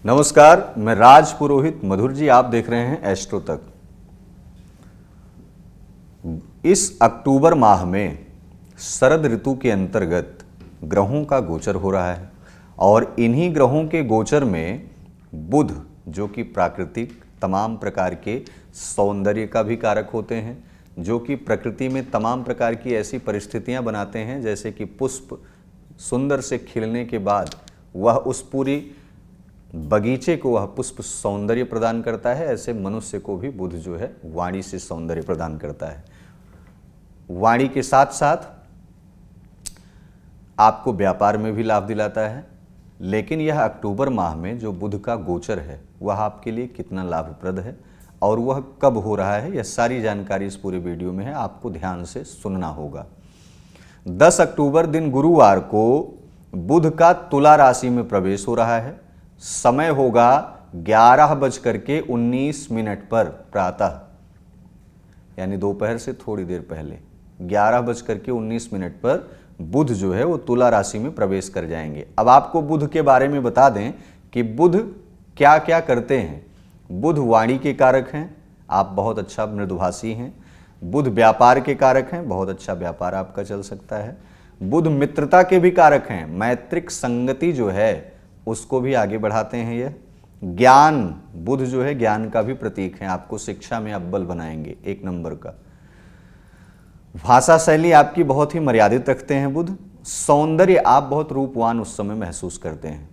नमस्कार, मैं राज पुरोहित मधुर जी। आप देख रहे हैं एस्ट्रो तक। इस अक्टूबर माह में शरद ऋतु के अंतर्गत ग्रहों का गोचर हो रहा है और इन्हीं ग्रहों के गोचर में बुध, जो कि प्राकृतिक तमाम प्रकार के सौंदर्य का भी कारक होते हैं, जो कि प्रकृति में तमाम प्रकार की ऐसी परिस्थितियां बनाते हैं जैसे कि पुष्प सुंदर से खिलने के बाद वह उस पूरी बगीचे को वह पुष्प सौंदर्य प्रदान करता है, ऐसे मनुष्य को भी बुध जो है वाणी से सौंदर्य प्रदान करता है। वाणी के साथ साथ आपको व्यापार में भी लाभ दिलाता है। लेकिन यह अक्टूबर माह में जो बुध का गोचर है वह आपके लिए कितना लाभप्रद है और वह कब हो रहा है, यह सारी जानकारी इस पूरे वीडियो में है। आपको ध्यान से सुनना होगा। 10 अक्टूबर दिन गुरुवार को बुध का तुला राशि में प्रवेश हो रहा है। समय होगा 11:19 पर प्रातः, यानी दोपहर से थोड़ी देर पहले 11:19 पर बुध जो है वो तुला राशि में प्रवेश कर जाएंगे। अब आपको बुध के बारे में बता दें कि बुध क्या क्या करते हैं। बुध वाणी के कारक हैं, आप बहुत अच्छा मृदुभाषी हैं। बुध व्यापार के कारक हैं, बहुत अच्छा व्यापार आपका चल सकता है। बुध मित्रता के भी कारक हैं, मैत्रिक संगति जो है उसको भी आगे बढ़ाते हैं। यह ज्ञान, बुध जो है ज्ञान का भी प्रतीक है, आपको शिक्षा में अव्वल बनाएंगे, 1 नंबर का। भाषा शैली आपकी बहुत ही मर्यादित रखते हैं बुध। सौंदर्य, आप बहुत रूपवान उस समय महसूस करते हैं।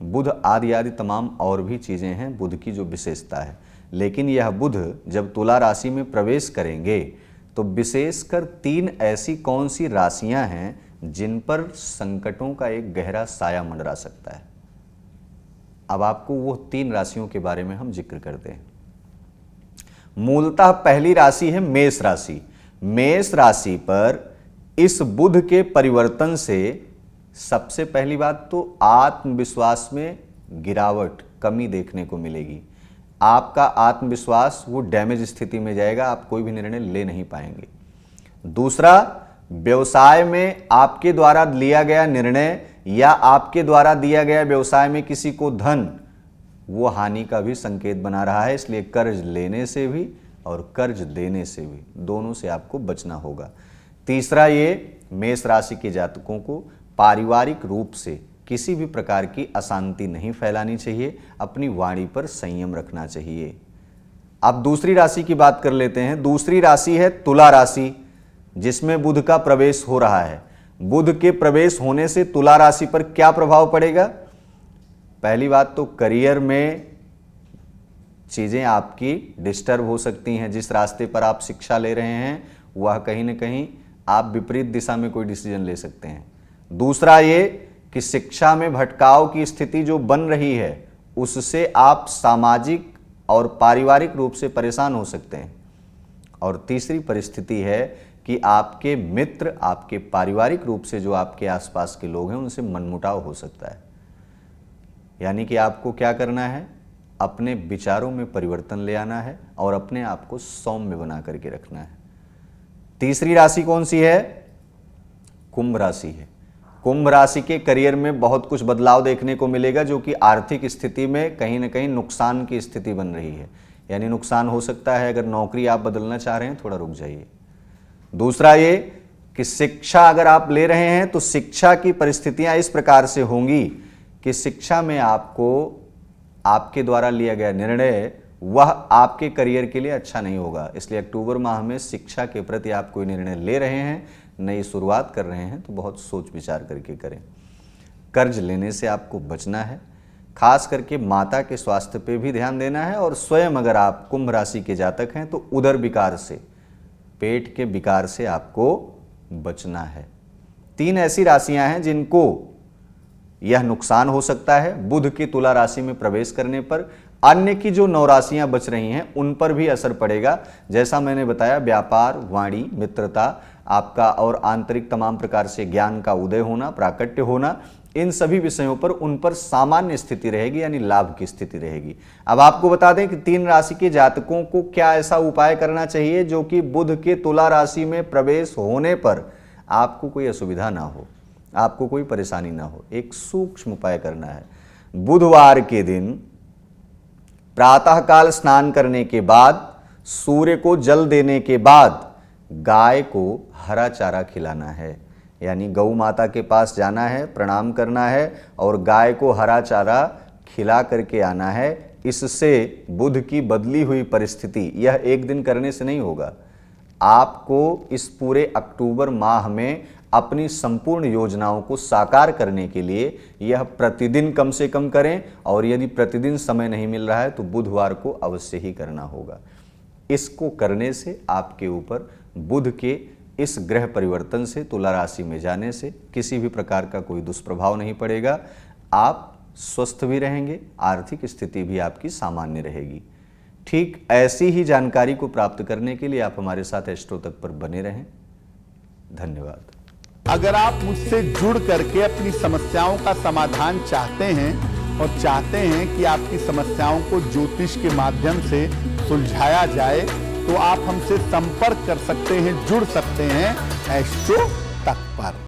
बुध आदि आदि तमाम और भी चीजें हैं बुध की जो विशेषता है। लेकिन यह बुध जब तुला राशि में प्रवेश करेंगे तो विशेषकर 3 ऐसी कौन सी राशियां हैं जिन पर संकटों का एक गहरा साया मंडरा सकता है। अब आपको वो 3 राशियों के बारे में हम जिक्र करते हैं। मूलतः पहली राशि है मेष राशि। मेष राशि पर इस बुध के परिवर्तन से सबसे पहली बात तो आत्मविश्वास में गिरावट, कमी देखने को मिलेगी। आपका आत्मविश्वास वो डैमेज स्थिति में जाएगा, आप कोई भी निर्णय ले नहीं पाएंगे। दूसरा, व्यवसाय में आपके द्वारा लिया गया निर्णय या आपके द्वारा दिया गया व्यवसाय में किसी को धन, वो हानि का भी संकेत बना रहा है। इसलिए कर्ज लेने से भी और कर्ज देने से भी, दोनों से आपको बचना होगा। तीसरा, ये मेष राशि के जातकों को पारिवारिक रूप से किसी भी प्रकार की अशांति नहीं फैलानी चाहिए, अपनी वाणी पर संयम रखना चाहिए। अब दूसरी राशि की बात कर लेते हैं। दूसरी राशि है तुला राशि, जिसमें बुध का प्रवेश हो रहा है। बुध के प्रवेश होने से तुला राशि पर क्या प्रभाव पड़ेगा? पहली बात तो करियर में चीजें आपकी डिस्टर्ब हो सकती हैं। जिस रास्ते पर आप शिक्षा ले रहे हैं वह कहीं ना कहीं आप विपरीत दिशा में कोई डिसीजन ले सकते हैं। दूसरा ये कि शिक्षा में भटकाव की स्थिति जो बन रही है उससे आप सामाजिक और पारिवारिक रूप से परेशान हो सकते हैं। और तीसरी परिस्थिति है कि आपके मित्र, आपके पारिवारिक रूप से जो आपके आसपास के लोग हैं उनसे मनमुटाव हो सकता है। यानी कि आपको क्या करना है, अपने विचारों में परिवर्तन ले आना है और अपने आप को सौम्य बना करके रखना है। तीसरी राशि कौन सी है? कुंभ राशि है। कुंभ राशि के करियर में बहुत कुछ बदलाव देखने को मिलेगा, जो कि आर्थिक स्थिति में कहीं ना कहीं नुकसान की स्थिति बन रही है। यानी नुकसान हो सकता है। अगर नौकरी आप बदलना चाह रहे हैं थोड़ा रुक जाइए। दूसरा ये कि शिक्षा अगर आप ले रहे हैं तो शिक्षा की परिस्थितियां इस प्रकार से होंगी कि शिक्षा में आपको आपके द्वारा लिया गया निर्णय वह आपके करियर के लिए अच्छा नहीं होगा। इसलिए अक्टूबर माह में शिक्षा के प्रति आप कोई निर्णय ले रहे हैं, नई शुरुआत कर रहे हैं तो बहुत सोच विचार करके करें। कर्ज लेने से आपको बचना है। खास करके माता के स्वास्थ्य पे भी ध्यान देना है। और स्वयं अगर आप कुंभ राशि के जातक हैं तो उदर विकार से, पेट के विकार से आपको बचना है। 3 ऐसी राशियां हैं जिनको यह नुकसान हो सकता है बुध की तुला राशि में प्रवेश करने पर। अन्य की जो 9 राशियां बच रही हैं उन पर भी असर पड़ेगा। जैसा मैंने बताया, व्यापार, वाणी, मित्रता, आपका और आंतरिक तमाम प्रकार से ज्ञान का उदय होना, प्राकट्य होना, इन सभी विषयों पर उन पर सामान्य स्थिति रहेगी, यानी लाभ की स्थिति रहेगी। अब आपको बता दें कि 3 राशि के जातकों को क्या ऐसा उपाय करना चाहिए जो कि बुध के तुला राशि में प्रवेश होने पर आपको कोई असुविधा ना हो, आपको कोई परेशानी ना हो। एक सूक्ष्म उपाय करना है। बुधवार के दिन प्रातःकाल स्नान करने के बाद, सूर्य को जल देने के बाद गाय को हरा चारा खिलाना है। यानी गौ माता के पास जाना है, प्रणाम करना है और गाय को हरा चारा खिला करके आना है। इससे बुध की बदली हुई परिस्थिति, यह एक दिन करने से नहीं होगा। आपको इस पूरे अक्टूबर माह में अपनी संपूर्ण योजनाओं को साकार करने के लिए यह प्रतिदिन कम से कम करें, और यदि प्रतिदिन समय नहीं मिल रहा है तो बुधवार को अवश्य ही करना होगा। इसको करने से आपके ऊपर बुध के इस ग्रह परिवर्तन से, तुला राशि में जाने से किसी भी प्रकार का कोई दुष्प्रभाव नहीं पड़ेगा। आप स्वस्थ भी रहेंगे, आर्थिक स्थिति भी आपकी सामान्य रहेगी। ठीक ऐसी ही जानकारी को प्राप्त करने के लिए आप हमारे साथ एस्ट्रो तक पर बने रहें। धन्यवाद। अगर आप मुझसे जुड़ करके अपनी समस्याओं का समाधान चाहते हैं और चाहते हैं कि आपकी समस्याओं को ज्योतिष के माध्यम से सुलझाया जाए, तो आप हमसे संपर्क कर सकते हैं, जुड़ सकते हैं एस्ट्रो तक पर।